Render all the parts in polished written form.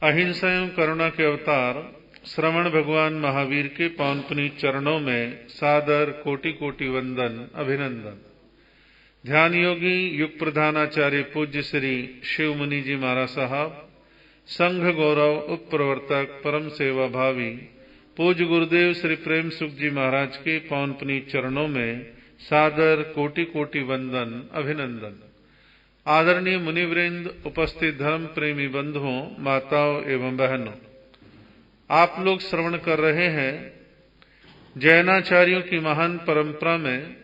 अहिंसा एवं करुणा के अवतार श्रवण भगवान महावीर के पावन पुनीत चरणों में सादर कोटि कोटि वंदन अभिनंदन। ध्यान योगी युग प्रधानाचार्य पूज्य श्री शिव मुनि जी महाराज साहब, संघ गौरव उप प्रवर्तक परम सेवा भावी पूज्य गुरुदेव श्री प्रेम सुख जी महाराज के पावन पुनीत चरणों में सादर कोटि कोटि वंदन अभिनंदन। आदरणीय मुनिवृंद, उपस्थित धर्म प्रेमी बंधुओं, माताओं एवं बहनों, आप लोग श्रवण कर रहे हैं जैनाचार्यों की महान परंपरा में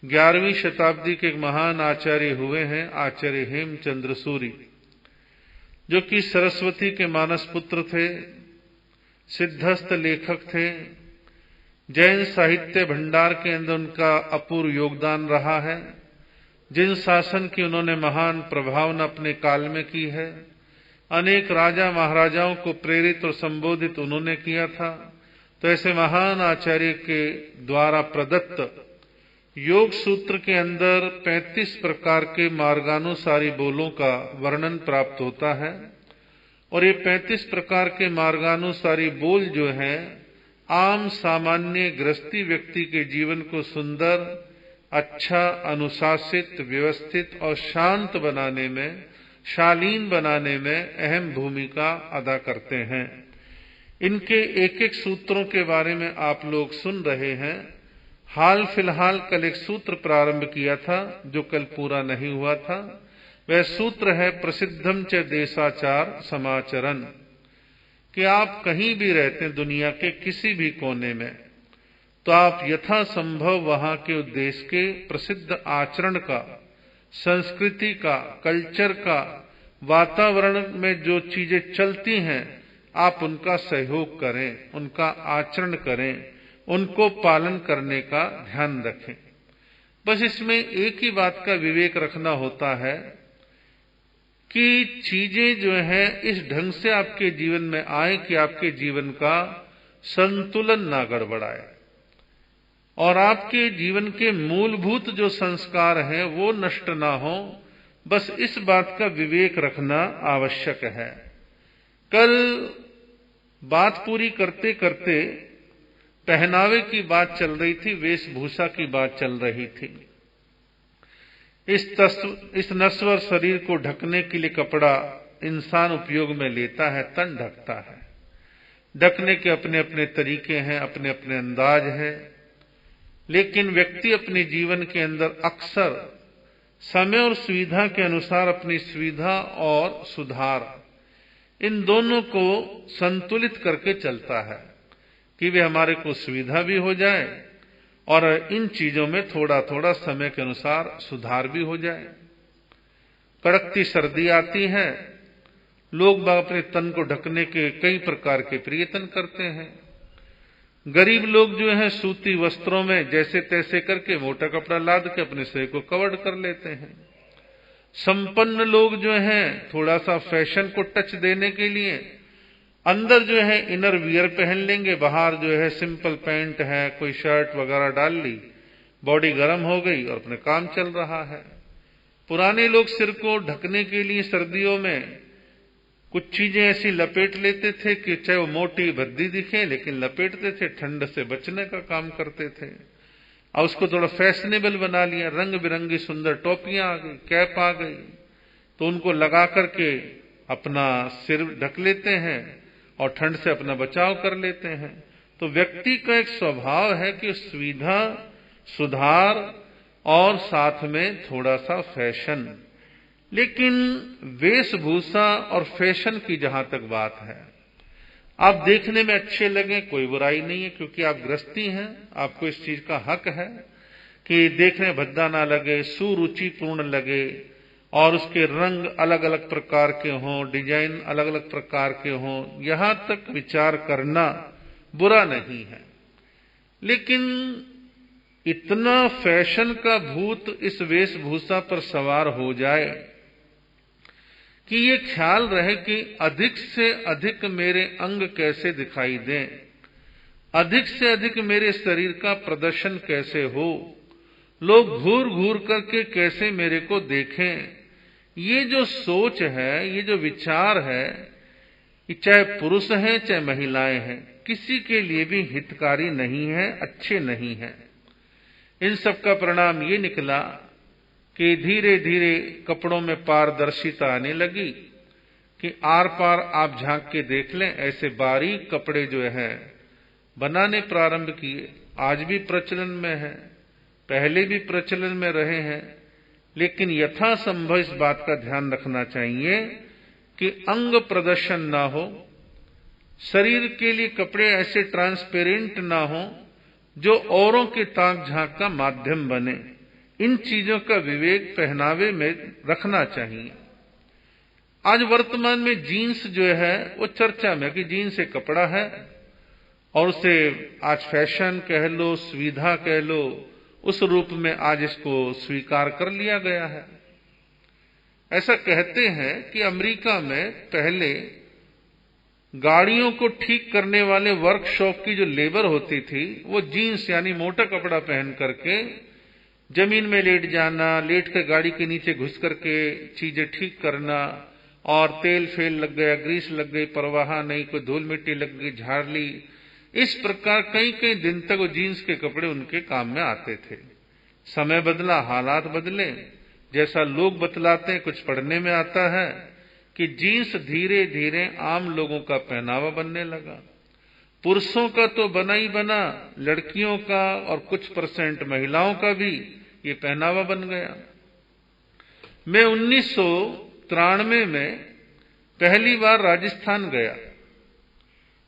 11वीं शताब्दी के एक महान आचार्य हुए हैं आचार्य हेमचंद्र सूरी, जो कि सरस्वती के मानस पुत्र थे, सिद्धस्थ लेखक थे। जैन साहित्य भंडार के अंदर उनका अपूर्व योगदान रहा है। जिन शासन की उन्होंने महान प्रभावना अपने काल में की है, अनेक राजा महाराजाओं को प्रेरित और संबोधित उन्होंने किया था। तो ऐसे महान आचार्य के द्वारा प्रदत्त योग सूत्र के अंदर 35 प्रकार के मार्गानुसारी बोलों का वर्णन प्राप्त होता है। और ये 35 प्रकार के मार्गानुसारी बोल जो है, आम सामान्य गृहस्थी व्यक्ति के जीवन को सुंदर, अच्छा, अनुशासित, व्यवस्थित और शांत बनाने में, शालीन बनाने में अहम भूमिका अदा करते हैं। इनके एक एक सूत्रों के बारे में आप लोग सुन रहे हैं। हाल फिलहाल कल एक सूत्र प्रारंभ किया था जो कल पूरा नहीं हुआ था। वह सूत्र है प्रसिद्धम च देशाचार समाचरण, कि आप कहीं भी रहते हैं दुनिया के किसी भी कोने में, तो आप यथासंभव वहां के देश के प्रसिद्ध आचरण का, संस्कृति का, कल्चर का, वातावरण में जो चीजें चलती हैं, आप उनका सहयोग करें, उनका आचरण करें, उनको पालन करने का ध्यान रखें। बस इसमें एक ही बात का विवेक रखना होता है कि चीजें जो है इस ढंग से आपके जीवन में आए कि आपके जीवन का संतुलन ना गड़बड़ाए और आपके जीवन के मूलभूत जो संस्कार हैं वो नष्ट ना हो। बस इस बात का विवेक रखना आवश्यक है। कल बात पूरी करते करते पहनावे की बात चल रही थी, वेशभूषा की बात चल रही थी। इस नश्वर शरीर को ढकने के लिए कपड़ा इंसान उपयोग में लेता है, तन ढकता है। ढकने के अपने अपने तरीके हैं, अपने अपने अंदाज हैं, लेकिन व्यक्ति अपने जीवन के अंदर अक्सर समय और सुविधा के अनुसार अपनी सुविधा और सुधार, इन दोनों को संतुलित करके चलता है कि वे हमारे को सुविधा भी हो जाए और इन चीजों में थोड़ा थोड़ा समय के अनुसार सुधार भी हो जाए। कड़कती सर्दी आती है, लोग अपने तन को ढकने के कई प्रकार के प्रयत्न करते हैं। गरीब लोग जो हैं सूती वस्त्रों में जैसे तैसे करके मोटा कपड़ा लाद के अपने शरीर को कवर कर लेते हैं। संपन्न लोग जो हैं थोड़ा सा फैशन को टच देने के लिए अंदर जो है इनर वियर पहन लेंगे, बाहर जो है सिंपल पैंट है, कोई शर्ट वगैरह डाल ली, बॉडी गर्म हो गई और अपने काम चल रहा है। पुराने लोग सिर को ढकने के लिए सर्दियों में कुछ चीजें ऐसी लपेट लेते थे कि चाहे वो मोटी भद्दी दिखे, लेकिन लपेटते थे, ठंड से बचने का काम करते थे। और उसको थोड़ा फैशनेबल बना लिया, रंग बिरंगी सुंदर टोपियां आ गई, कैप आ गई, तो उनको लगा करके अपना सिर ढक लेते हैं और ठंड से अपना बचाव कर लेते हैं। तो व्यक्ति का एक स्वभाव है कि सुविधा, सुधार और साथ में थोड़ा सा फैशन। लेकिन वेशभूषा और फैशन की जहां तक बात है, आप देखने में अच्छे लगे कोई बुराई नहीं है, क्योंकि आप गृहस्थी हैं, आपको इस चीज का हक है कि देखने भद्दा ना लगे, सुरुचिपूर्ण लगे और उसके रंग अलग अलग प्रकार के हों, डिजाइन अलग अलग प्रकार के हों, यहां तक विचार करना बुरा नहीं है। लेकिन इतना फैशन का भूत इस वेशभूषा पर सवार हो जाए कि ये ख्याल रहे कि अधिक से अधिक मेरे अंग कैसे दिखाई दें, अधिक से अधिक मेरे शरीर का प्रदर्शन कैसे हो, लोग घूर घूर करके कैसे मेरे को देखें। ये जो सोच है, ये जो विचार है, ये चाहे पुरुष हैं चाहे महिलाएं हैं, किसी के लिए भी हितकारी नहीं है, अच्छे नहीं है। इन सब का परिणाम ये निकला कि धीरे धीरे कपड़ों में पारदर्शिता आने लगी कि आर पार आप झांक के देख लें, ऐसे बारीक कपड़े जो है बनाने प्रारंभ किए। आज भी प्रचलन में है, पहले भी प्रचलन में रहे हैं, लेकिन यथासंभव इस बात का ध्यान रखना चाहिए कि अंग प्रदर्शन ना हो, शरीर के लिए कपड़े ऐसे ट्रांसपेरेंट ना हो जो औरों के ताक झांक का माध्यम बने। इन चीजों का विवेक पहनावे में रखना चाहिए। आज वर्तमान में जीन्स जो है वो चर्चा में, कि जीन्स एक कपड़ा है और उसे आज फैशन कह लो, सुविधा कह लो, उस रूप में आज इसको स्वीकार कर लिया गया है। ऐसा कहते हैं कि अमेरिका में पहले गाड़ियों को ठीक करने वाले वर्कशॉप की जो लेबर होती थी, वो जीन्स यानी मोटा कपड़ा पहन करके जमीन में लेट जाना, लेट कर गाड़ी के नीचे घुस करके चीजें ठीक करना, और तेल फेल लग गया, ग्रीस लग गई, परवाह नहीं, कोई धूल मिट्टी लग गई, झाड़ ली, इस प्रकार कई कई दिन तक वो जीन्स के कपड़े उनके काम में आते थे। समय बदला, हालात बदले, जैसा लोग बतलाते हैं कुछ पढ़ने में आता है कि जीन्स धीरे धीरे आम लोगों का पहनावा बनने लगा। पुरुषों का तो बना ही बना, लड़कियों का और कुछ परसेंट महिलाओं का भी ये पहनावा बन गया। मैं 1993 में पहली बार राजस्थान गया।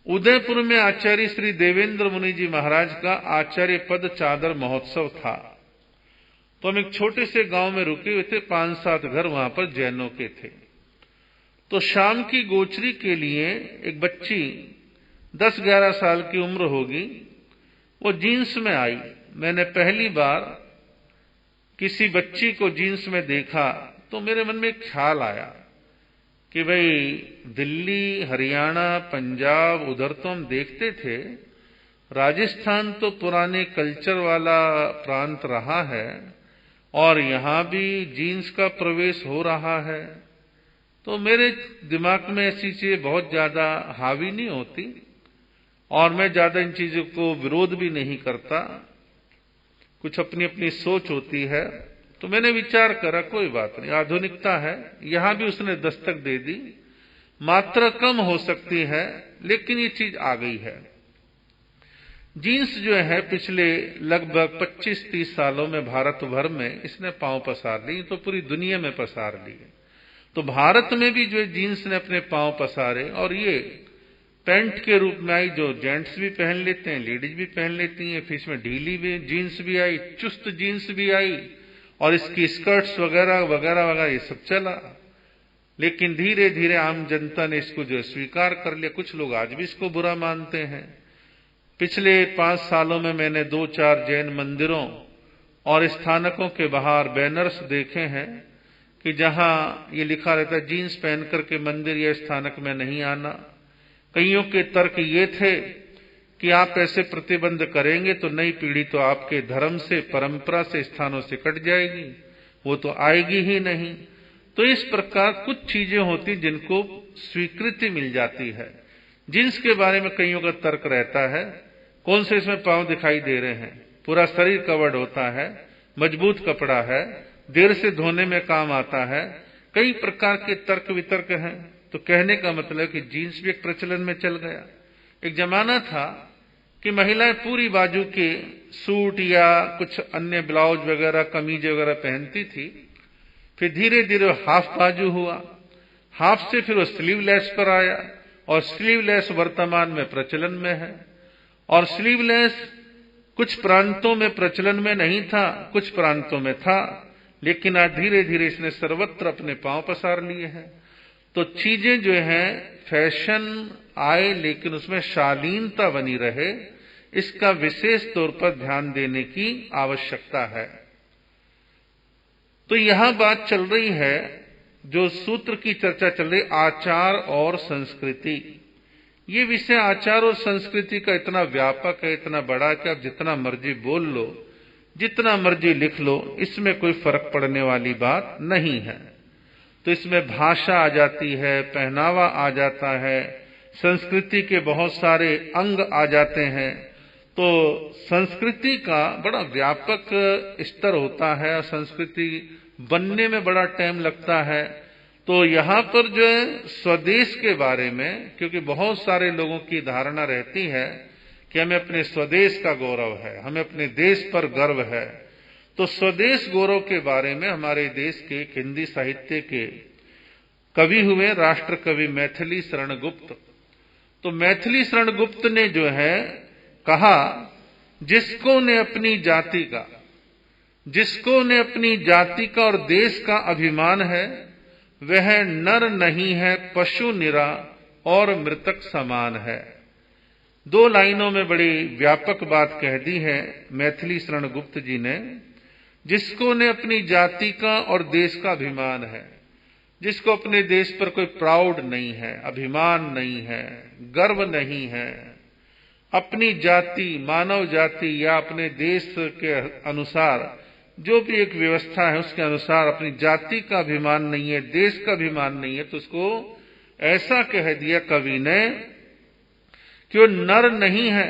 उदयपुर में आचार्य श्री देवेंद्र मुनि जी महाराज का आचार्य पद चादर महोत्सव था। तो हम एक छोटे से गांव में रुके हुए थे, 5-7 घर वहां पर जैनों के थे। तो शाम की गोचरी के लिए एक बच्ची 10-11 साल की उम्र होगी, वो जीन्स में आई। मैंने पहली बार किसी बच्ची को जीन्स में देखा तो मेरे मन में एक ख्याल आया कि भाई दिल्ली, हरियाणा, पंजाब उधर तो हम देखते थे, राजस्थान तो पुराने कल्चर वाला प्रांत रहा है और यहां भी जीन्स का प्रवेश हो रहा है। तो मेरे दिमाग में ऐसी चीजें बहुत ज्यादा हावी नहीं होती और मैं ज्यादा इन चीजों को विरोध भी नहीं करता, कुछ अपनी अपनी सोच होती है। तो मैंने विचार करा कोई बात नहीं, आधुनिकता है, यहां भी उसने दस्तक दे दी, मात्रा कम हो सकती है लेकिन ये चीज आ गई है। जीन्स जो है पिछले लगभग 25-30 सालों में भारत भर में इसने पांव पसार ली, तो पूरी दुनिया में पसार ली। तो भारत में भी जो जीन्स ने अपने पांव पसारे और ये पैंट के रूप में आई, जो जेंट्स भी पहन लेते हैं, लेडीज भी पहन लेती हैं, फिर इसमें ढीली भी जीन्स भी आई, चुस्त जीन्स भी आई और इसकी स्कर्ट्स वगैरह वगैरह वगैरह ये सब चला। लेकिन धीरे धीरे आम जनता ने इसको जो स्वीकार कर लिया। कुछ लोग आज भी इसको बुरा मानते हैं। पिछले 5 सालों में मैंने 2-4 जैन मंदिरों और स्थानकों के बाहर बैनर्स देखे हैं कि जहां ये लिखा रहता है जीन्स पहन करके मंदिर या स्थानक में नहीं आना। कईयों के तर्क ये थे कि आप ऐसे प्रतिबंध करेंगे तो नई पीढ़ी तो आपके धर्म से, परंपरा से, स्थानों से कट जाएगी, वो तो आएगी ही नहीं। तो इस प्रकार कुछ चीजें होती जिनको स्वीकृति मिल जाती है। जींस के बारे में कईयों का तर्क रहता है, कौन से इसमें पांव दिखाई दे रहे हैं, पूरा शरीर कवर्ड होता है, मजबूत कपड़ा है, देर से धोने में काम आता है। कई प्रकार के तर्क वितर्क हैं। तो कहने का मतलब कि जीन्स भी एक प्रचलन में चल गया। एक जमाना था कि महिलाएं पूरी बाजू के सूट या कुछ अन्य ब्लाउज वगैरह, कमीज वगैरह पहनती थी। फिर धीरे धीरे हाफ बाजू हुआ, हाफ से फिर वो स्लीवलेस पर आया और स्लीवलेस वर्तमान में प्रचलन में है। और स्लीवलेस कुछ प्रांतों में प्रचलन में नहीं था, कुछ प्रांतों में था, लेकिन आज धीरे धीरे इसने सर्वत्र अपने पांव पसार लिए हैं। तो चीजें जो हैं फैशन आए लेकिन उसमें शालीनता बनी रहे, इसका विशेष तौर पर ध्यान देने की आवश्यकता है। तो यहां बात चल रही है, जो सूत्र की चर्चा चल रही, आचार और संस्कृति। ये विषय आचार और संस्कृति का इतना व्यापक है, इतना बड़ा कि आप जितना मर्जी बोल लो, जितना मर्जी लिख लो, इसमें कोई फर्क पड़ने वाली बात नहीं है। तो इसमें भाषा आ जाती है, पहनावा आ जाता है, संस्कृति के बहुत सारे अंग आ जाते हैं, तो संस्कृति का बड़ा व्यापक स्तर होता है और संस्कृति बनने में बड़ा टाइम लगता है। तो यहाँ पर जो है स्वदेश के बारे में, क्योंकि बहुत सारे लोगों की धारणा रहती है कि हमें अपने स्वदेश का गौरव है, हमें अपने देश पर गर्व है, तो स्वदेश गौरव के बारे में हमारे देश के हिंदी साहित्य के कवि हुए राष्ट्र कवि मैथिली शरण गुप्त। तो मैथिली शरण गुप्त ने जो है कहा, जिसको ने अपनी जाति का और देश का अभिमान है, वह नर नहीं है पशु निरा और मृतक समान है। 2 लाइनों में बड़ी व्यापक बात कह दी है मैथिली शरण गुप्त जी ने। जिसको ने अपनी जाति का और देश का अभिमान है, जिसको अपने देश पर कोई प्राउड नहीं है, अभिमान नहीं है, गर्व नहीं है, अपनी जाति, मानव जाति या अपने देश के अनुसार जो भी एक व्यवस्था है उसके अनुसार अपनी जाति का अभिमान नहीं है, देश का अभिमान नहीं है, तो उसको ऐसा कह दिया कवि ने कि वो नर नहीं है,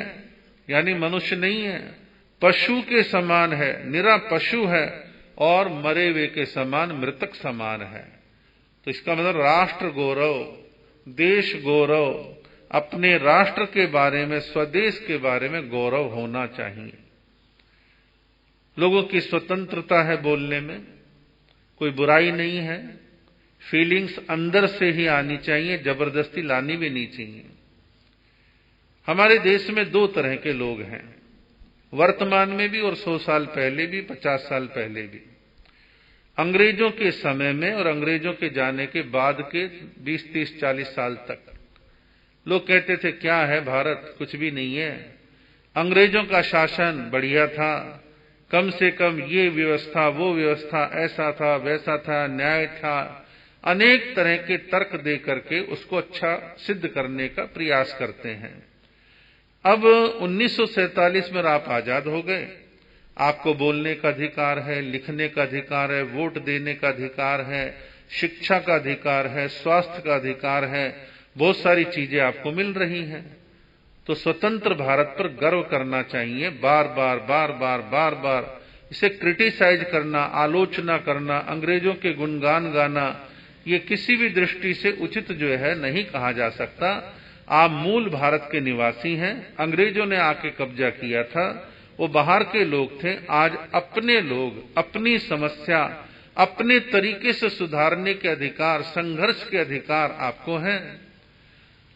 यानी मनुष्य नहीं है, पशु के समान है, निरा पशु है, और मरे हुए के समान, मृतक समान है। तो इसका मतलब राष्ट्र गौरव, देश गौरव, अपने राष्ट्र के बारे में, स्वदेश के बारे में गौरव होना चाहिए। लोगों की स्वतंत्रता है बोलने में, कोई बुराई नहीं है, फीलिंग्स अंदर से ही आनी चाहिए, जबरदस्ती लानी भी नहीं चाहिए। हमारे देश में 2 तरह के लोग हैं, वर्तमान में भी और 100 साल पहले भी, 50 साल पहले भी। अंग्रेजों के समय में और अंग्रेजों के जाने के बाद के 20, 30, 40 साल तक लोग कहते थे क्या है भारत, कुछ भी नहीं है, अंग्रेजों का शासन बढ़िया था, कम से कम ये व्यवस्था, वो व्यवस्था, ऐसा था, वैसा था, न्याय था, अनेक तरह के तर्क दे करके उसको अच्छा सिद्ध करने का प्रयास करते हैं। अब 1947 में आप आजाद हो गए, आपको बोलने का अधिकार है, लिखने का अधिकार है, वोट देने का अधिकार है, शिक्षा का अधिकार है, स्वास्थ्य का अधिकार है, बहुत सारी चीजें आपको मिल रही हैं। तो स्वतंत्र भारत पर गर्व करना चाहिए, बार बार इसे क्रिटिसाइज करना, आलोचना करना, अंग्रेजों के गुणगान गाना, ये किसी भी दृष्टि से उचित जो है नहीं कहा जा सकता। आप मूल भारत के निवासी हैं, अंग्रेजों ने आके कब्जा किया था, वो बाहर के लोग थे, आज अपने लोग, अपनी समस्या अपने तरीके से सुधारने के अधिकार, संघर्ष के अधिकार आपको हैं।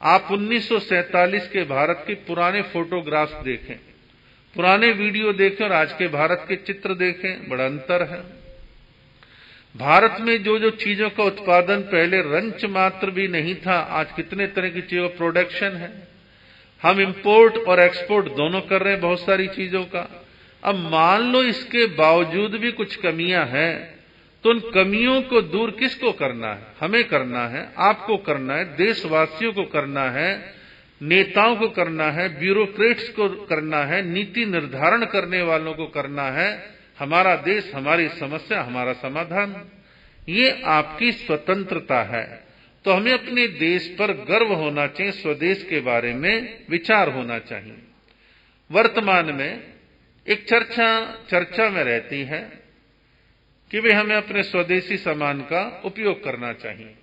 आप 1947 के भारत के पुराने फोटोग्राफ्स देखें, पुराने वीडियो देखें और आज के भारत के चित्र देखें, बड़ा अंतर है। भारत में जो जो चीजों का उत्पादन पहले रंच मात्र भी नहीं था, आज कितने तरह की चीजों का प्रोडक्शन है। हम इंपोर्ट और एक्सपोर्ट दोनों कर रहे हैं बहुत सारी चीजों का। अब मान लो इसके बावजूद भी कुछ कमियां हैं, तो उन कमियों को दूर किसको करना है? हमें करना है, आपको करना है, देशवासियों को करना है, नेताओं को करना है, ब्यूरोक्रेट्स को करना है, नीति निर्धारण करने वालों को करना है। हमारा देश, हमारी समस्या, हमारा समाधान, ये आपकी स्वतंत्रता है। तो हमें अपने देश पर गर्व होना चाहिए, स्वदेश के बारे में विचार होना चाहिए। वर्तमान में एक चर्चा में रहती है कि भाई हमें अपने स्वदेशी सामान का उपयोग करना चाहिए।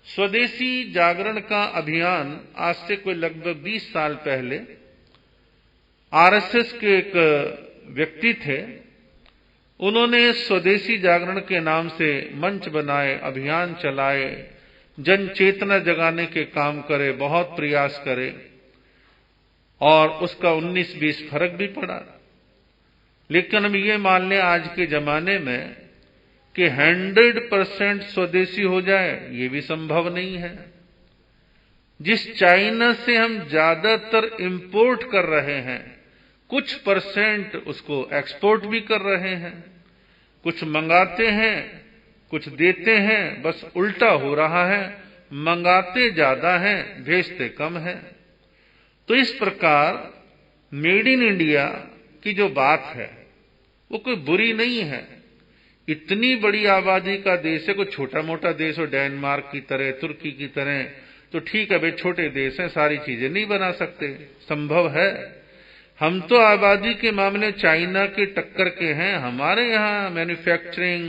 स्वदेशी जागरण का अभियान आज से कोई लगभग 20 साल पहले आरएसएस के एक व्यक्ति थे, उन्होंने स्वदेशी जागरण के नाम से मंच बनाए, अभियान चलाए, जन चेतना जगाने के काम करे, बहुत प्रयास करे, और उसका 19-20 फर्क भी पड़ा। लेकिन हम ये मान लें आज के जमाने में कि 100% स्वदेशी हो जाए, ये भी संभव नहीं है। जिस चाइना से हम ज्यादातर इंपोर्ट कर रहे हैं, कुछ परसेंट उसको एक्सपोर्ट भी कर रहे हैं। कुछ मंगाते हैं, कुछ देते हैं, बस उल्टा हो रहा है, मंगाते ज्यादा हैं, भेजते कम है। तो इस प्रकार मेड इन इंडिया की जो बात है वो कोई बुरी नहीं है। इतनी बड़ी आबादी का देश है, कोई छोटा मोटा देश हो डेनमार्क की तरह, तुर्की की तरह, तो ठीक है भाई, छोटे देश हैं, सारी चीजें नहीं बना सकते, संभव है। हम तो आबादी के मामले चाइना के टक्कर के हैं। हमारे यहाँ मैन्युफैक्चरिंग,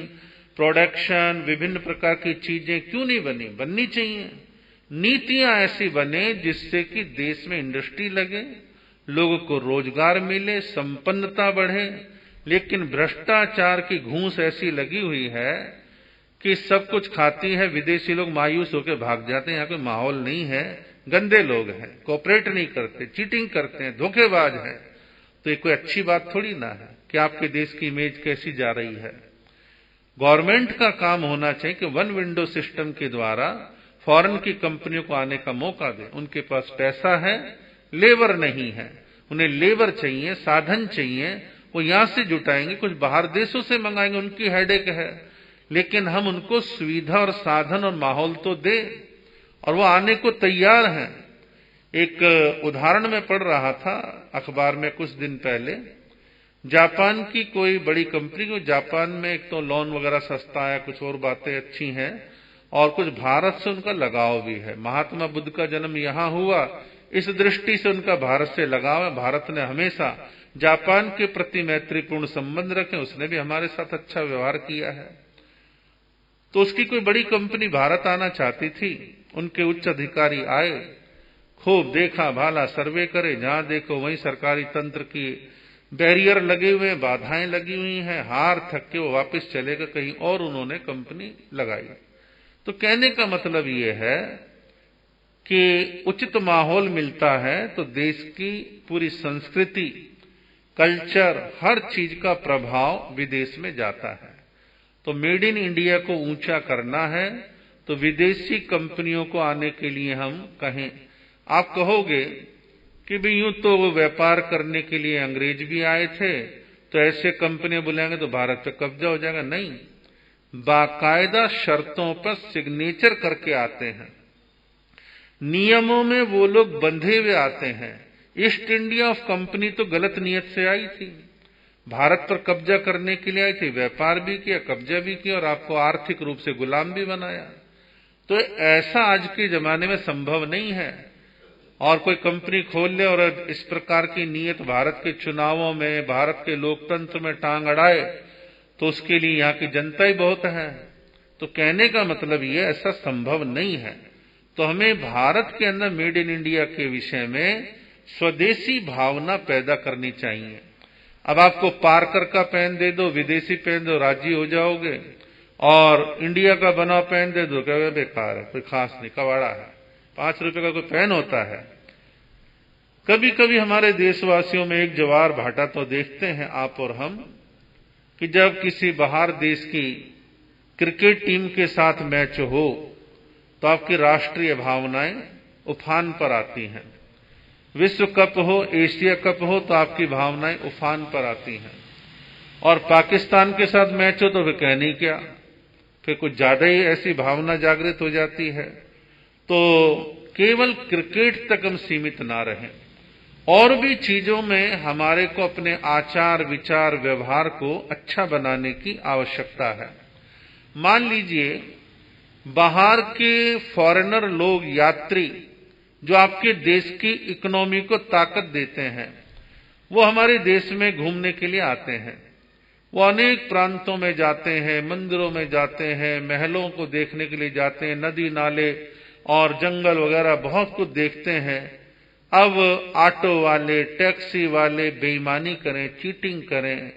प्रोडक्शन, विभिन्न प्रकार की चीजें क्यों नहीं बनी? बननी चाहिए। नीतियां ऐसी बने जिससे कि देश में इंडस्ट्री लगे, लोगों को रोजगार मिले, संपन्नता बढ़े। लेकिन भ्रष्टाचार की घूंस ऐसी लगी हुई है कि सब कुछ खाती है, विदेशी लोग मायूस होकर भाग जाते हैं। यहाँ कोई माहौल नहीं है, गंदे लोग हैं, कोऑपरेट नहीं करते, चीटिंग करते हैं, धोखेबाज हैं। तो ये कोई अच्छी बात थोड़ी ना है कि आपके देश की इमेज कैसी जा रही है। गवर्नमेंट का काम होना चाहिए कि वन विंडो सिस्टम के द्वारा फॉरेन की कंपनियों को आने का मौका दे। उनके पास पैसा है, लेबर नहीं है, उन्हें लेबर चाहिए, साधन चाहिए, वो यहां से जुटाएंगे, कुछ बाहर देशों से मंगाएंगे, उनकी हेडेक है। लेकिन हम उनको सुविधा और साधन और माहौल तो दे, और वो आने को तैयार हैं। एक उदाहरण में पढ़ रहा था अखबार में कुछ दिन पहले, जापान की कोई बड़ी कंपनी को, जापान में एक तो लोन वगैरह सस्ता है, कुछ और बातें अच्छी हैं, और कुछ भारत से उनका लगाव भी है। महात्मा बुद्ध का जन्म यहां हुआ, इस दृष्टि से उनका भारत से लगाव है। भारत ने हमेशा जापान के प्रति मैत्रीपूर्ण संबंध रखे, उसने भी हमारे साथ अच्छा व्यवहार किया है। तो उसकी कोई बड़ी कंपनी भारत आना चाहती थी, उनके उच्च अधिकारी आए, खूब देखा भाला, सर्वे करे, जहां देखो वहीं सरकारी तंत्र की बैरियर लगे हुए, बाधाएं लगी हुई हैं। हार थक के वो वापस चले गए, कहीं और उन्होंने कंपनी लगाई। तो कहने का मतलब ये है कि उचित माहौल मिलता है तो देश की पूरी संस्कृति, कल्चर, हर चीज का प्रभाव विदेश में जाता है। तो मेड इन इंडिया को ऊंचा करना है तो विदेशी कंपनियों को आने के लिए हम कहें। आप कहोगे कि भी यूं तो वो व्यापार करने के लिए अंग्रेज भी आए थे, तो ऐसे कंपनियां बुलाएंगे तो भारत पे कब्जा हो जाएगा। नहीं, बाकायदा शर्तों पर सिग्नेचर करके आते हैं, नियमों में वो लोग बंधे हुए आते हैं। ईस्ट इंडिया ऑफ कंपनी तो गलत नियत से आई थी, भारत पर कब्जा करने के लिए आई थी, व्यापार भी किया, कब्जा भी किया, और आपको आर्थिक रूप से गुलाम भी बनाया। तो ऐसा आज के जमाने में संभव नहीं है। और कोई कंपनी खोल ले और इस प्रकार की नीयत भारत के चुनावों में, भारत के लोकतंत्र में टांग अड़ाए, तो उसके लिए यहाँ की जनता ही बहुत है। तो कहने का मतलब ये ऐसा संभव नहीं है। तो हमें भारत के अंदर मेड इन इंडिया के विषय में स्वदेशी भावना पैदा करनी चाहिए। अब आपको पार्कर का पेन दे दो, विदेशी पेन दो, राजी हो जाओगे, और इंडिया का बना पेन दे दो, क्या बेकार है, कोई खास नहीं, कबाड़ा है, 5 रुपए का कोई पेन होता है। कभी कभी हमारे देशवासियों में एक जवार भाटा तो देखते हैं आप और हम, कि जब किसी बाहर देश की क्रिकेट टीम के साथ मैच हो तो आपकी राष्ट्रीय भावनाएं उफान पर आती हैं। विश्व कप हो, एशिया कप हो, तो आपकी भावनाएं उफान पर आती हैं। और पाकिस्तान के साथ मैच हो तो फिर कहनी क्या, फिर कुछ ज्यादा ही ऐसी भावना जागृत हो जाती है। तो केवल क्रिकेट तक हम सीमित ना रहें, और भी चीजों में हमारे को अपने आचार, विचार, व्यवहार को अच्छा बनाने की आवश्यकता है। मान लीजिए बाहर के फॉरेनर लोग, यात्री, जो आपके देश की इकोनॉमी को ताकत देते हैं, वो हमारे देश में घूमने के लिए आते हैं। वो अनेक प्रांतों में जाते हैं, मंदिरों में जाते हैं, महलों को देखने के लिए जाते हैं, नदी नाले और जंगल वगैरह बहुत कुछ देखते हैं। अब ऑटो वाले, टैक्सी वाले बेईमानी करें, चीटिंग करें,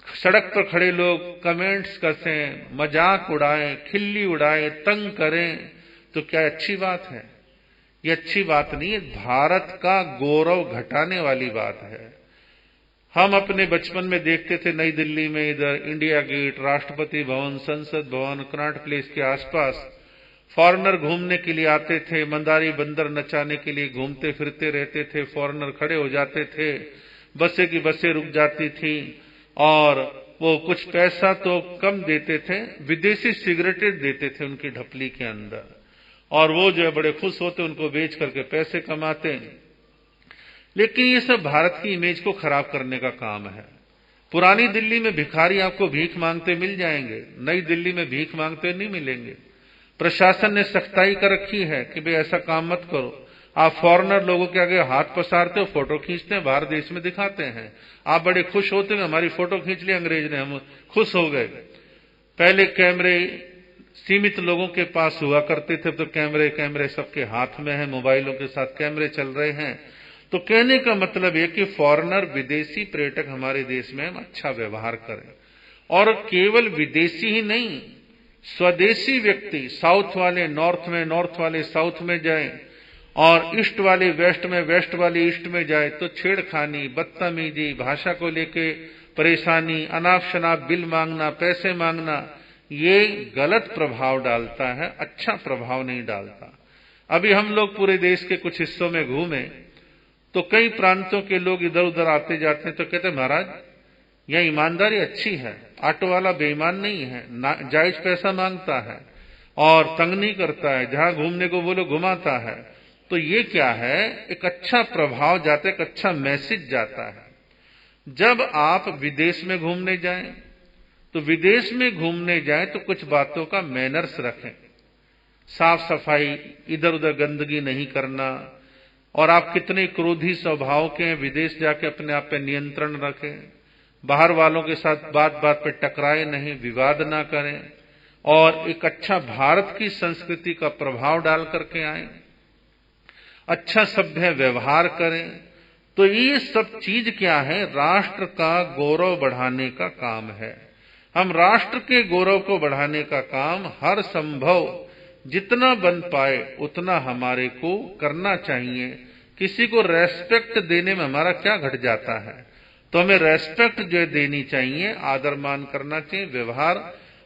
सड़क पर खड़े लोग कमेंट्स कसें, मजाक उड़ाएं, खिल्ली उड़ाएं, तंग करें, तो क्या अच्छी बात है? ये अच्छी बात नहीं है, भारत का गौरव घटाने वाली बात है। हम अपने बचपन में देखते थे नई दिल्ली में, इधर इंडिया गेट, राष्ट्रपति भवन, संसद भवन, कनॉट प्लेस के आसपास फॉरेनर घूमने के लिए आते थे, मंदारी बंदर नचाने के लिए घूमते फिरते रहते थे, फॉरेनर खड़े हो जाते थे, बसें की बसें रुक जाती थी, और वो कुछ पैसा तो कम देते थे, विदेशी सिगरेटें देते थे उनकी ढपली के अंदर, और वो जो है बड़े खुश होते, उनको बेच करके पैसे कमाते। लेकिन ये सब भारत की इमेज को खराब करने का काम है। पुरानी दिल्ली में भिखारी आपको भीख मांगते मिल जाएंगे, नई दिल्ली में भीख मांगते नहीं मिलेंगे। प्रशासन ने सख्ताई कर रखी है कि भाई ऐसा काम मत करो। आप फॉरेनर लोगों के आगे हाथ पसारते हो, फोटो खींचते हैं, बाहर देश में दिखाते हैं, आप बड़े खुश होते हैं, हमारी फोटो खींच ली अंग्रेज ने, हम खुश हो गए। पहले कैमरे सीमित लोगों के पास हुआ करते थे, तो कैमरे सबके हाथ में है, मोबाइलों के साथ कैमरे चल रहे हैं। तो कहने का मतलब यह कि फॉरेनर, विदेशी पर्यटक हमारे देश में अच्छा व्यवहार करें, और केवल विदेशी ही नहीं, स्वदेशी व्यक्ति, साउथ वाले नॉर्थ में, नॉर्थ वाले साउथ में जाएं, और ईस्ट वाले वेस्ट में, वेस्ट वाले ईस्ट में जाए तो छेड़खानी, बदतमीजी, भाषा को लेके परेशानी, अनाप शनाप बिल मांगना, पैसे मांगना, ये गलत प्रभाव डालता है, अच्छा प्रभाव नहीं डालता। अभी हम लोग पूरे देश के कुछ हिस्सों में घूमे तो कई प्रांतों के लोग इधर उधर आते जाते हैं, तो कहते महाराज यह ईमानदारी अच्छी है, ऑटो वाला बेईमान नहीं है, जायज पैसा मांगता है और तंग नहीं करता है, जहां घूमने को बोलो घुमाता है। तो ये क्या है, एक अच्छा प्रभाव जाता है, एक अच्छा मैसेज जाता है। जब आप विदेश में घूमने जाएं, तो विदेश में घूमने जाएं तो कुछ बातों का मैनर्स रखें, साफ सफाई, इधर उधर गंदगी नहीं करना, और आप कितने क्रोधी स्वभाव के हैं, विदेश जाके अपने आप पे नियंत्रण रखें, बाहर वालों के साथ बात बात पे टकराए नहीं, विवाद ना करें, और एक अच्छा भारत की संस्कृति का प्रभाव डाल करके आए, अच्छा सभ्य व्यवहार करें। तो ये सब चीज क्या है, राष्ट्र का गौरव बढ़ाने का काम है। हम राष्ट्र के गौरव को बढ़ाने का काम हर संभव जितना बन पाए उतना हमारे को करना चाहिए। किसी को रेस्पेक्ट देने में हमारा क्या घट जाता है, तो हमें रेस्पेक्ट जो देनी चाहिए, आदर मान करना चाहिए, व्यवहार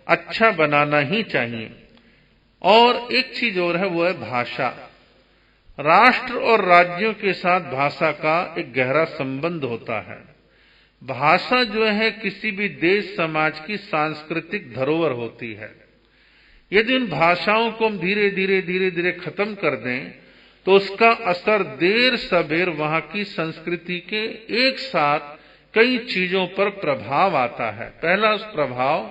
अच्छा बनाना ही चाहिए। और एक चीज और है, वो है भाषा। राष्ट्र और राज्यों के साथ भाषा का एक गहरा संबंध होता है। भाषा जो है किसी भी देश समाज की सांस्कृतिक धरोहर होती है। यदि उन भाषाओं को हम धीरे धीरे खत्म कर दें तो उसका असर देर सबेर वहां की संस्कृति के एक साथ कई चीजों पर प्रभाव आता है। पहला उस प्रभाव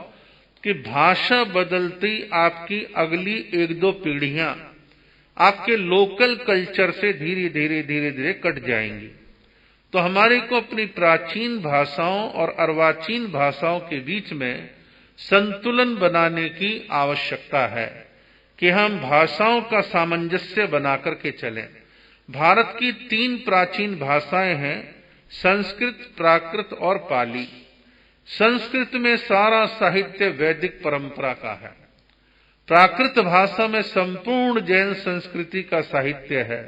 कि भाषा बदलती आपकी अगली एक दो पीढ़ियां आपके लोकल कल्चर से धीरे धीरे कट जाएंगी। तो हमारे को अपनी प्राचीन भाषाओं और अर्वाचीन भाषाओं के बीच में संतुलन बनाने की आवश्यकता है कि हम भाषाओं का सामंजस्य बनाकर के चलें। भारत की 3 प्राचीन भाषाएं हैं, संस्कृत, प्राकृत और पाली। संस्कृत में सारा साहित्य वैदिक परंपरा का है। प्राकृत भाषा में संपूर्ण जैन संस्कृति का साहित्य है,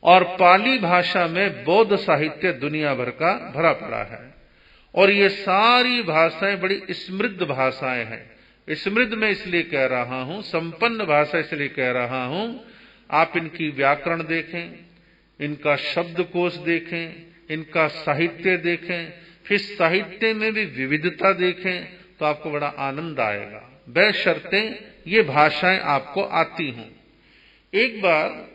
और पाली भाषा में बौद्ध साहित्य दुनिया भर का भरा पड़ा है। और ये सारी भाषाएं बड़ी समृद्ध भाषाएं हैं। समृद्ध मैं इसलिए कह रहा हूं, संपन्न भाषा इसलिए कह रहा हूं, आप इनकी व्याकरण देखें, इनका शब्दकोश देखें, इनका साहित्य देखें, फिर साहित्य में भी विविधता देखें, तो आपको बड़ा आनंद आएगा, बशर्ते ये भाषाएं आपको आती हों। एक बार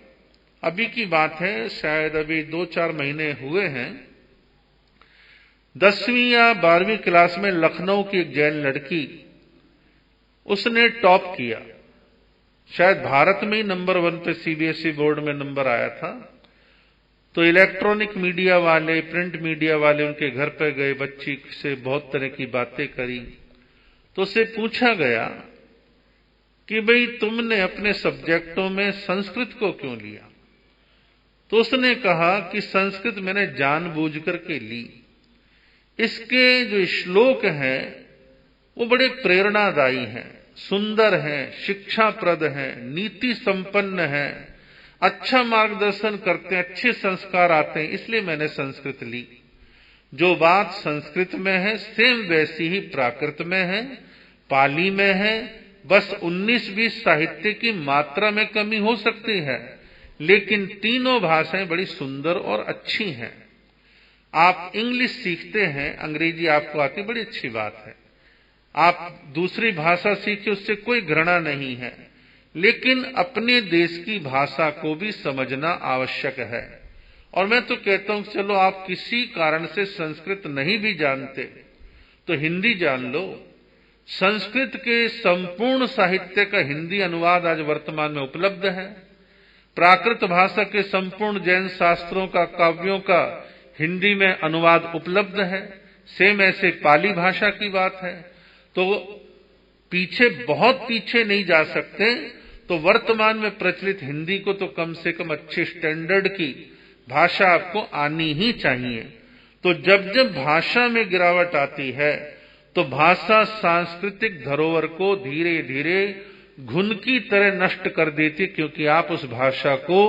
अभी की बात है, शायद अभी 2-4 महीने हुए हैं, 10वीं या 12वीं क्लास में लखनऊ की एक जैन लड़की, उसने टॉप किया। शायद भारत में ही नंबर 1 पे सीबीएसई बोर्ड में नंबर आया था। तो इलेक्ट्रॉनिक मीडिया वाले, प्रिंट मीडिया वाले उनके घर पर गए, बच्ची से बहुत तरह की बातें करी। तो उससे पूछा गया कि भाई तुमने अपने सब्जेक्टों में संस्कृत को क्यों लिया? तो उसने कहा कि संस्कृत मैंने जानबूझ करके ली। इसके जो श्लोक हैं वो बड़े प्रेरणादायी हैं, सुंदर हैं, शिक्षाप्रद हैं, नीति संपन्न हैं, अच्छा मार्गदर्शन करते हैं, अच्छे संस्कार आते हैं, इसलिए मैंने संस्कृत ली। जो बात संस्कृत में है सेम वैसी ही प्राकृत में है, पाली में है, बस 19-20 साहित्य की मात्रा में कमी हो सकती है, लेकिन तीनों भाषाएं बड़ी सुंदर और अच्छी हैं। आप इंग्लिश सीखते हैं, अंग्रेजी आपको आती, बड़ी अच्छी बात है। आप दूसरी भाषा सीखे, उससे कोई घृणा नहीं है, लेकिन अपने देश की भाषा को भी समझना आवश्यक है। और मैं तो कहता हूं चलो आप किसी कारण से संस्कृत नहीं भी जानते तो हिंदी जान लो, संस्कृत के संपूर्ण साहित्य का हिंदी अनुवाद आज वर्तमान में उपलब्ध है। प्राकृत भाषा के संपूर्ण जैन शास्त्रों का, काव्यों का हिंदी में अनुवाद उपलब्ध है। सेम ऐसे पाली भाषा की बात है। तो पीछे, बहुत पीछे नहीं जा सकते। तो वर्तमान में प्रचलित हिंदी को तो कम से कम अच्छे स्टैंडर्ड की भाषा आपको आनी ही चाहिए। तो जब जब भाषा में गिरावट आती है तो भाषा सांस्कृतिक धरोहर को धीरे धीरे घुन की तरह नष्ट कर देती, क्योंकि आप उस भाषा को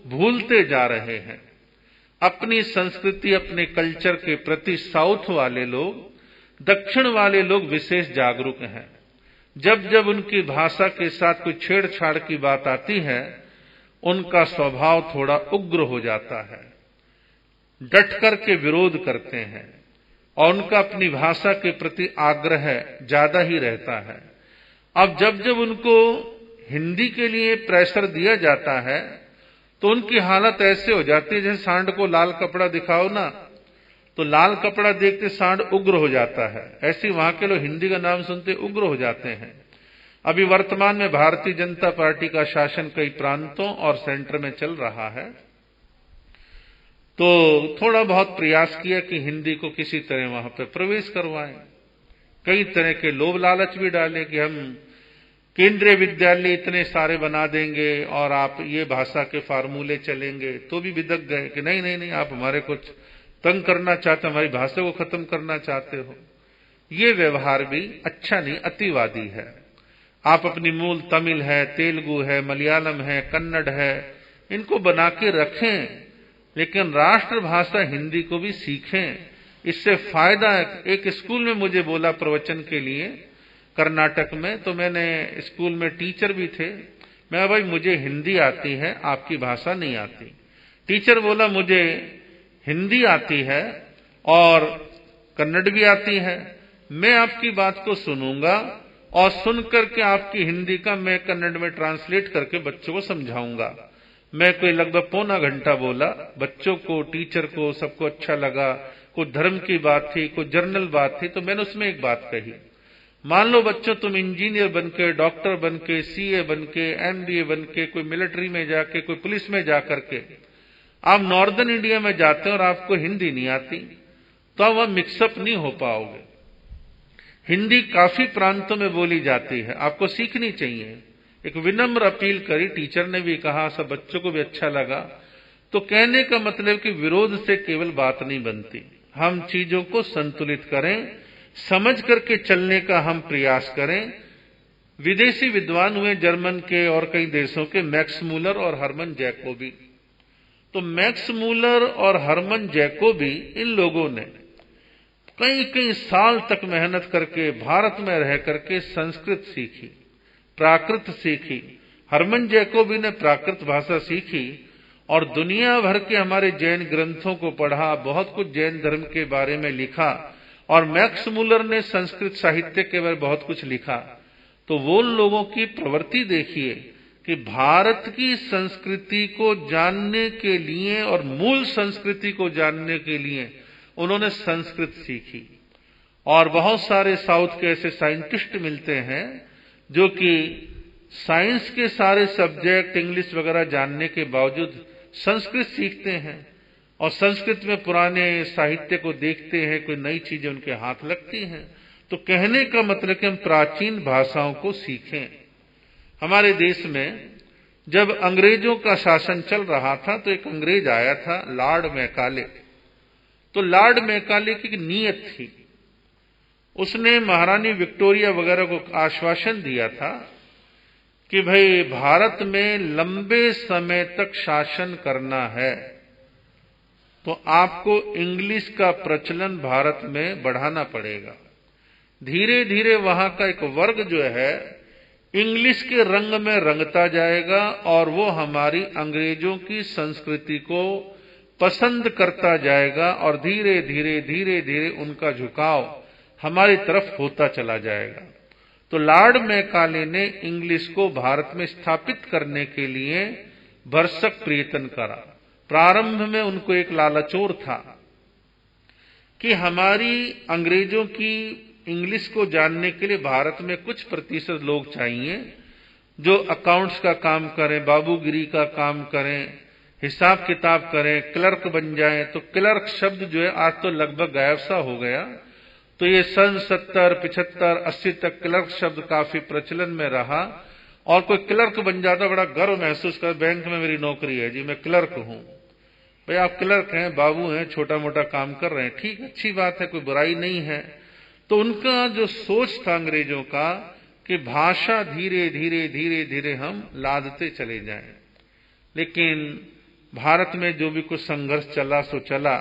भूलते जा रहे हैं। अपनी संस्कृति, अपने कल्चर के प्रति साउथ वाले लोग, दक्षिण वाले लोग विशेष जागरूक हैं। जब जब उनकी भाषा के साथ कोई छेड़छाड़ की बात आती है, उनका स्वभाव थोड़ा उग्र हो जाता है, डट करके विरोध करते हैं और उनका अपनी भाषा के प्रति आग्रह ज्यादा ही रहता है। अब जब जब उनको हिंदी के लिए प्रेशर दिया जाता है तो उनकी हालत ऐसे हो जाती है जैसे सांड को लाल कपड़ा दिखाओ ना, तो लाल कपड़ा देखते सांड उग्र हो जाता है। ऐसे वहां के लोग हिंदी का नाम सुनते उग्र हो जाते हैं। अभी वर्तमान में भारतीय जनता पार्टी का शासन कई प्रांतों और सेंटर में चल रहा है। तो थोड़ा बहुत प्रयास किया कि हिंदी को किसी तरह वहां पर प्रवेश करवाएं। कई तरह के लोभ लालच भी डाले कि हम केंद्रीय विद्यालय इतने सारे बना देंगे और आप ये भाषा के फार्मूले चलेंगे। तो भी बिदक गए कि नहीं नहीं नहीं, आप हमारे को तंग करना चाहते, हमारी भाषा को खत्म करना चाहते हो। ये व्यवहार भी अच्छा नहीं, अतिवादी है। आप अपनी मूल तमिल है, तेलुगु है, मलयालम है, कन्नड़ है, इनको बना के रखें, लेकिन राष्ट्रभाषा हिंदी को भी सीखें। इससे फायदा है। एक स्कूल में मुझे बोला प्रवचन के लिए कर्नाटक में, तो मैंने स्कूल में टीचर भी थे, मैं भाई मुझे हिंदी आती है, आपकी भाषा नहीं आती। टीचर बोला मुझे हिंदी आती है और कन्नड़ भी आती है, मैं आपकी बात को सुनूंगा और सुन करके आपकी हिंदी का मैं कन्नड़ में ट्रांसलेट करके बच्चों को समझाऊंगा। मैं कोई लगभग पौना घंटा बोला, बच्चों को, टीचर को, सबको अच्छा लगा। कोई धर्म की बात थी, कोई जर्नल बात थी। तो मैंने उसमें एक बात कही, मान लो बच्चों तुम इंजीनियर बनके, डॉक्टर बनके, सीए बनके, एमबीए बनके, कोई मिलिट्री में जाके, कोई पुलिस में जाकर के आप नॉर्दर्न इंडिया में जाते हैं और आपको हिंदी नहीं आती, तो आप वहां मिक्सअप नहीं हो पाओगे। हिंदी काफी प्रांतों में बोली जाती है, आपको सीखनी चाहिए। एक विनम्र अपील करी, टीचर ने भी कहा, सब बच्चों को भी अच्छा लगा। तो कहने का मतलब कि विरोध से केवल बात नहीं बनती, हम चीजों को संतुलित करें, समझ करके चलने का हम प्रयास करें। विदेशी विद्वान हुए जर्मन के और कई देशों के, मैक्स मूलर और हरमन जैकोबी। तो मैक्स मूलर और हरमन जैकोबी, इन लोगों ने कई कई साल तक मेहनत करके भारत में रह करके संस्कृत सीखी, प्राकृत सीखी। हरमन जैकोबी ने प्राकृत भाषा सीखी और दुनिया भर के हमारे जैन ग्रंथों को पढ़ा, बहुत कुछ जैन धर्म के बारे में लिखा। और मैक्स मूलर ने संस्कृत साहित्य के बारे में बहुत कुछ लिखा। तो वो लोगों की प्रवृत्ति देखिए कि भारत की संस्कृति को जानने के लिए और मूल संस्कृति को जानने के लिए उन्होंने संस्कृत सीखी। और बहुत सारे साउथ के ऐसे साइंटिस्ट मिलते हैं जो कि साइंस के सारे सब्जेक्ट, इंग्लिश वगैरह जानने के बावजूद संस्कृत सीखते हैं और संस्कृत में पुराने साहित्य को देखते हैं, कोई नई चीजें उनके हाथ लगती हैं। तो कहने का मतलब कि हम प्राचीन भाषाओं को सीखें। हमारे देश में जब अंग्रेजों का शासन चल रहा था तो एक अंग्रेज आया था, लॉर्ड मैकाले। तो लॉर्ड मैकाले की एक नीयत थी, उसने महारानी विक्टोरिया वगैरह को आश्वासन दिया था कि भाई भारत में लंबे समय तक शासन करना है तो आपको इंग्लिश का प्रचलन भारत में बढ़ाना पड़ेगा। धीरे धीरे वहां का एक वर्ग जो है इंग्लिश के रंग में रंगता जाएगा और वो हमारी अंग्रेजों की संस्कृति को पसंद करता जाएगा और धीरे धीरे धीरे धीरे उनका झुकाव हमारी तरफ होता चला जाएगा। तो लॉर्ड मैकाले ने इंग्लिश को भारत में स्थापित करने के लिए भरसक प्रयत्न करा। प्रारंभ में उनको एक लालच और था कि हमारी अंग्रेजों की इंग्लिश को जानने के लिए भारत में कुछ प्रतिशत लोग चाहिए जो अकाउंट्स का काम करें, बाबूगिरी का काम करें, हिसाब किताब करें, क्लर्क बन जाएं। तो क्लर्क शब्द जो है आज तो लगभग गायब सा हो गया। तो ये सन 70, 75, 80 तक क्लर्क शब्द काफी प्रचलन में रहा और कोई क्लर्क बन जाता बड़ा गर्व महसूस कर, बैंक में मेरी नौकरी है जी, मैं क्लर्क हूं। भाई आप क्लर्क हैं, बाबू हैं, छोटा मोटा काम कर रहे हैं, ठीक, अच्छी बात है, कोई बुराई नहीं है। तो उनका जो सोच था अंग्रेजों का कि भाषा धीरे धीरे धीरे धीरे हम लादते चले जाएं। लेकिन भारत में जो भी कुछ संघर्ष चला सो चला,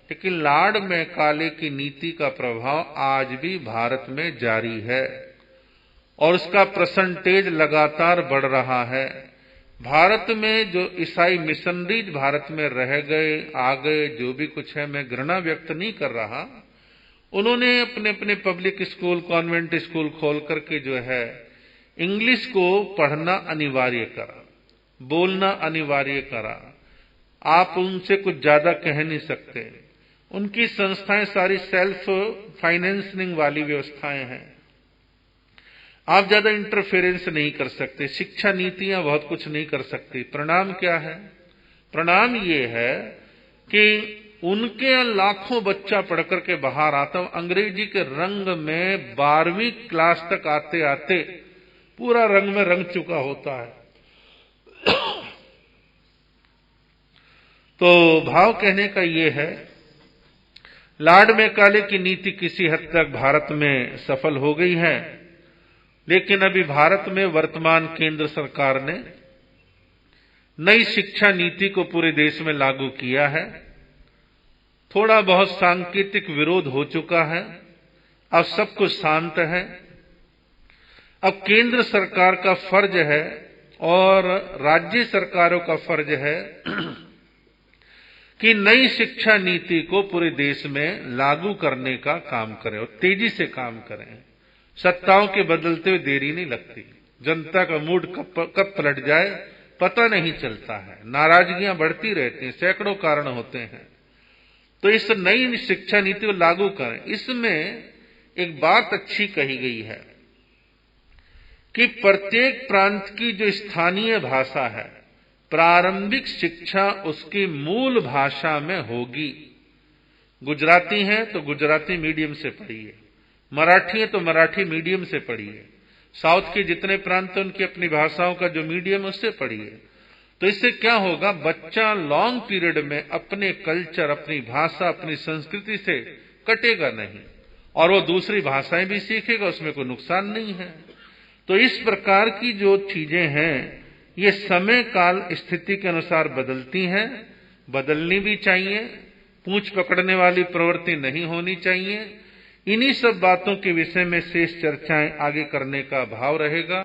लेकिन लाड़ में काले की नीति का प्रभाव आज भी भारत में जारी है और उसका परसेंटेज लगातार बढ़ रहा है। भारत में जो ईसाई मिशनरीज भारत में रह गए, आ गए, जो भी कुछ है, मैं घृणा व्यक्त नहीं कर रहा, उन्होंने अपने अपने पब्लिक स्कूल, कॉन्वेंट स्कूल खोल करके जो है इंग्लिश को पढ़ना अनिवार्य करा, बोलना अनिवार्य करा। आप उनसे कुछ ज्यादा कह नहीं सकते। उनकी संस्थाएं सारी सेल्फ फाइनेंसिंग वाली व्यवस्थाएं हैं, आप ज्यादा इंटरफेरेंस नहीं कर सकते। शिक्षा नीतियां बहुत कुछ नहीं कर सकती। परिणाम क्या है? परिणाम ये है कि उनके लाखों बच्चा पढ़कर के बाहर आता हूं, अंग्रेजी के रंग में 12वीं क्लास तक आते आते पूरा रंग में रंग चुका होता है। तो भाव कहने का ये है, लाड़ में काले की नीति किसी हद तक भारत में सफल हो गई है, लेकिन अभी भारत में वर्तमान केंद्र सरकार ने नई शिक्षा नीति को पूरे देश में लागू किया है। थोड़ा बहुत सांकेतिक विरोध हो चुका है, अब सब कुछ शांत है। अब केंद्र सरकार का फर्ज है और राज्य सरकारों का फर्ज है कि नई शिक्षा नीति को पूरे देश में लागू करने का काम करें और तेजी से काम करें। सत्ताओं के बदलते हुए देरी नहीं लगती। जनता का मूड कब पलट जाए पता नहीं चलता है, नाराजगियां बढ़ती रहती हैं, सैकड़ों कारण होते हैं। तो इस नई शिक्षा नीति को लागू करें। इसमें एक बात अच्छी कही गई है कि प्रत्येक प्रांत की जो स्थानीय भाषा है, प्रारंभिक शिक्षा उसकी मूल भाषा में होगी। गुजराती हैं तो गुजराती मीडियम से पढ़िए, मराठी है तो मराठी मीडियम से पढ़िए, साउथ के जितने प्रांत हैं उनकी अपनी भाषाओं का जो मीडियम उससे पढ़िए। तो इससे क्या होगा, बच्चा लॉन्ग पीरियड में अपने कल्चर, अपनी भाषा, अपनी संस्कृति से कटेगा नहीं और वो दूसरी भाषाएं भी सीखेगा, उसमें कोई नुकसान नहीं है। तो इस प्रकार की जो चीजें हैं ये समय काल स्थिति के अनुसार बदलती हैं, बदलनी भी चाहिए। पूंछ पकड़ने वाली प्रवृत्ति नहीं होनी चाहिए। इन्हीं सब बातों के विषय में शेष चर्चाएं आगे करने का भाव रहेगा।